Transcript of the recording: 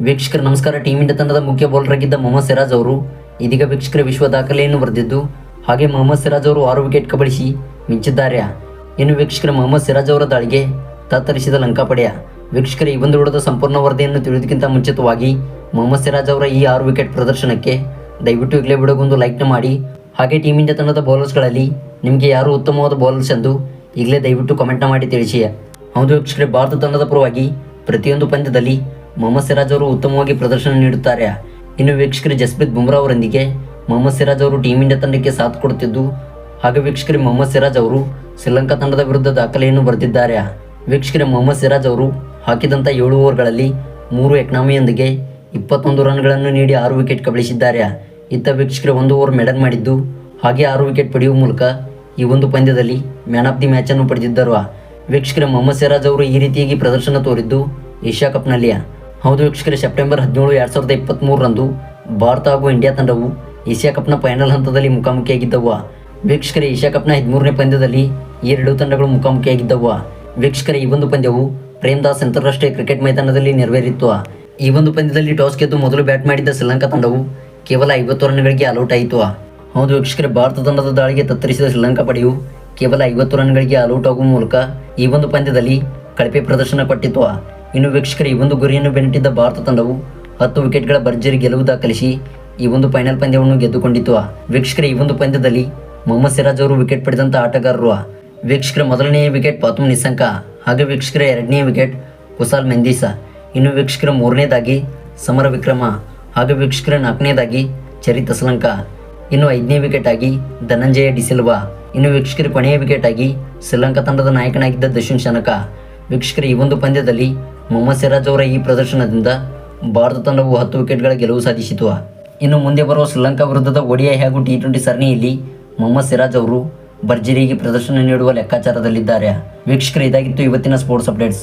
ವೀಕ್ಷಕರ ನಮಸ್ಕಾರ. Team India ತಂಡದ ಮುಖ್ಯ ಬೌಲರ್ ಆಗಿದ್ದ ಮೊಹಮ್ಮದ್ ಸಿರಾಜ್ ಅವರು ಇದೀಗ ವೀಕ್ಷಕರ ವಿಶ್ವ ದಾಖಲೆಯನ್ನು ಬರೆದಿದ್ದು, ಹಾಗೆ ಮೊಹಮ್ಮದ್ ಸಿರಾಜ್ ಅವರು 6 ವಿಕೆಟ್ ಕಬಳಿಸಿ ಮಿಂಚಿದ್ದಾರೆ. ಇನ್ನು ವೀಕ್ಷಕರ ಮೊಹಮ್ಮದ್ ಸಿರಾಜ್ ಅವರ ದಾಳಿಗೆ ತತ್ತರಿಸಿದ ಲಂಕಾ ಪಡೆಯ ವೀಕ್ಷಕರ ಈ ಒಂದು ವಿಡಿಯೋದ ಸಂಪೂರ್ಣ ವರದಿಯನ್ನು ತಿಳಿಯೋದಕ್ಕಿಂತ ಮುಂಚಿತವಾಗಿ ಮೊಹಮ್ಮದ್ ಸಿರಾಜ್ ಅವರ ಈ 6 ವಿಕೆಟ್ ಪ್ರದರ್ಶನಕ್ಕೆ ದಯವಿಟ್ಟು ಈಗಲೇ ವಿಡಿಯೋಗೊಂದು ಲೈಕ್ನ ಮಾಡಿ, ಹಾಗೆ ಟೀಮ್ ಇಂಡಿಯಾ ತಂಡದ ಬೌಲರ್ಸ್ಗಳಲ್ಲಿ ನಿಮಗೆ ಯಾರು ಉತ್ತಮವಾದ ಬೌಲರ್ಸ್ ಎಂದು ಈಗಲೇ ದಯವಿಟ್ಟು ಕಮೆಂಟ್ನ ಮಾಡಿ ತಿಳಿಸಿ. ಹೌದು ವೀಕ್ಷಕರೇ, ಭಾರತ ತಂಡದ ಪರವಾಗಿ ಪ್ರತಿಯೊಂದು ಪಂದ್ಯದಲ್ಲಿ ಮೊಹಮ್ಮದ್ ಸಿರಾಜ್ ಅವರು ಉತ್ತಮವಾಗಿ ಪ್ರದರ್ಶನ ನೀಡುತ್ತಾರೆ. ಇನ್ನು ವೀಕ್ಷಕರೇ, ಜಸ್ಪ್ರೀತ್ ಬುಮ್ರಾ ಅವರೊಂದಿಗೆ ಮೊಹಮ್ಮದ್ ಸಿರಾಜ್ ಅವರು ಟೀಮ್ ಇಂಡಿಯಾ ತಂಡಕ್ಕೆ ಸಾಥ್ ಕೊಡುತ್ತಿದ್ದು, ಹಾಗೆ ವೀಕ್ಷಕರೇ ಮೊಹಮ್ಮದ್ ಸಿರಾಜ್ ಅವರು ಶ್ರೀಲಂಕಾ ತಂಡದ ವಿರುದ್ಧ ದಾಖಲೆಯನ್ನು ಬರೆದಿದ್ದಾರೆ. ವೀಕ್ಷಕರೇ, ಮೊಹಮ್ಮದ್ ಸಿರಾಜ್ ಅವರು ಹಾಕಿದಂಥ 7 ಓವರ್ಗಳಲ್ಲಿ 3 ಎಕಾನಮಿಯೊಂದಿಗೆ 21 ರನ್ಗಳನ್ನು ನೀಡಿ 6 ವಿಕೆಟ್ ಕಬಳಿಸಿದ್ದಾರೆ. ಇತ್ತ ವೀಕ್ಷಕರೇ 1 ಓವರ್ ಮೆಡನ್ ಮಾಡಿದ್ದು, ಹಾಗೆ 6 ವಿಕೆಟ್ ಪಡೆಯುವ ಮೂಲಕ ಈ ಒಂದು ಪಂದ್ಯದಲ್ಲಿ ಮ್ಯಾನ್ ಆಫ್ ದಿ ಮ್ಯಾಚ್ ಅನ್ನು ಪಡೆದಿದ್ದರು. ವೀಕ್ಷಕರೇ, ಮೊಹಮ್ಮದ್ ಸಿರಾಜ್ ಅವರು ಈ ರೀತಿಯಾಗಿ ಪ್ರದರ್ಶನ ತೋರಿದ್ದು ಏಷ್ಯಾ ಕಪ್ನಲ್ಲಿ. ಹೌದು ವೀಕ್ಷಕರೇ, ಸೆಪ್ಟೆಂಬರ್ 17, 2023 ರಂದು ಭಾರತ ಹಾಗೂ ಇಂಡಿಯಾ ತಂಡವು ಏಷ್ಯಾ ಕಪ್ನ ಫೈನಲ್ ಹಂತದಲ್ಲಿ ಮುಖಾಮುಖಿಯಾಗಿದ್ದವು. ವೀಕ್ಷಕರೇ, ಏಷ್ಯಾ ಕಪ್ನ 13ನೇ ಪಂದ್ಯದಲ್ಲಿ ಈ 2 ತಂಡಗಳು ಮುಖಾಮುಖಿಯಾಗಿದ್ದವು. ವೀಕ್ಷಕರೇ, ಈ ಒಂದು ಪಂದ್ಯವು ಪ್ರೇಮ್ದಾಸ್ ಅಂತಾರಾಷ್ಟ್ರೀಯ ಕ್ರಿಕೆಟ್ ಮೈದಾನದಲ್ಲಿ ನೆರವೇರಿತ್ತು. ಈ ಒಂದು ಪಂದ್ಯದಲ್ಲಿ ಟಾಸ್ ಗೆದ್ದು ಮೊದಲು ಬ್ಯಾಟ್ ಮಾಡಿದ್ದ ಶ್ರೀಲಂಕಾ ತಂಡವು ಕೇವಲ 50 ರನ್ಗಳಿಗೆ ಆಲ್ಔಟ್ ಆಯಿತು. ಹೌದು ವೀಕ್ಷಕರೇ, ಭಾರತ ತಂಡದ ದಾಳಿಗೆ ತತ್ತರಿಸಿದ ಶ್ರೀಲಂಕಾ ಪಡೆಯು ಕೇವಲ 50 ರನ್ಗಳಿಗೆ ಆಲ್ಔಟ್ ಆಗುವ ಮೂಲಕ ಈ ಒಂದು ಪಂದ್ಯದಲ್ಲಿ ಕಳಪೆ ಪ್ರದರ್ಶನ ಕೊಟ್ಟಿತ್ತು. ಇನ್ನು ವೀಕ್ಷಕರೇ, ಈ ಒಂದು ಗುರಿಯನ್ನು ಬೆನ್ನಟ್ಟಿದ್ದ ಭಾರತ ತಂಡವು 10 ವಿಕೆಟ್ಗಳ ಭರ್ಜರಿ ಗೆಲುವು ದಾಖಲಿಸಿ ಈ ಒಂದು ಫೈನಲ್ ಪಂದ್ಯವನ್ನು ಗೆದ್ದುಕೊಂಡಿತ್ತು. ವೀಕ್ಷಕರೇ, ಈ ಒಂದು ಪಂದ್ಯದಲ್ಲಿ ಮೊಹಮ್ಮದ್ ಸಿರಾಜ್ ಅವರು ವಿಕೆಟ್ ಪಡೆದಂಥ ಆಟಗಾರರು. ವೀಕ್ಷಕರ ಮೊದಲನೆಯ ವಿಕೆಟ್ ಪಾತುಮ್ ನಿಸಂಕ, ಹಾಗೆ ವೀಕ್ಷಕರ 2ನೇ ವಿಕೆಟ್ ಕುಸಾಲ್ ಮೆಂದಿಸ. ಇನ್ನು ವೀಕ್ಷಕರ 3ನೇದಾಗಿ ಸಮರ ವಿಕ್ರಮ, ಹಾಗೆ ವೀಕ್ಷಕರ 4ನೇದಾಗಿ ಚರಿತ್ ಅಸಲಂಕ. ಇನ್ನು 5ನೇ ವಿಕೆಟ್ ಆಗಿ ಧನಂಜಯ ಡಿಸಿಲ್ವಾ. ಇನ್ನು ವೀಕ್ಷಕರ ಕೊನೆಯ ವಿಕೆಟ್ ಆಗಿ ಶ್ರೀಲಂಕಾ ತಂಡದ ನಾಯಕನಾಗಿದ್ದ ದಶುನ್ ಶನಕ. ವೀಕ್ಷಕರ ಈ ಒಂದು ಪಂದ್ಯದಲ್ಲಿ ಮೊಹಮ್ಮದ್ ಸಿರಾಜ್ ಅವರ ಈ ಪ್ರದರ್ಶನದಿಂದ ಭಾರತ ತಂಡವು 10 ವಿಕೆಟ್ಗಳ ಗೆಲುವು ಸಾಧಿಸಿತು. ಇನ್ನು ಮುಂದೆ ಬರುವ ಶ್ರೀಲಂಕಾ ವಿರುದ್ಧದ ODI ಹಾಗೂ T20 ಸರಣಿಯಲ್ಲಿ ಮೊಹಮ್ಮದ್ ಸಿರಾಜ್ ಅವರು ಭರ್ಜರಿಯಾಗಿ ಪ್ರದರ್ಶನ ನೀಡುವ ಲೆಕ್ಕಾಚಾರದಲ್ಲಿದ್ದಾರೆ. ವೀಕ್ಷಕರು, ಇದಾಗಿತ್ತು ಇವತ್ತಿನ ಸ್ಪೋರ್ಟ್ಸ್ ಅಪ್ಡೇಟ್ಸ್.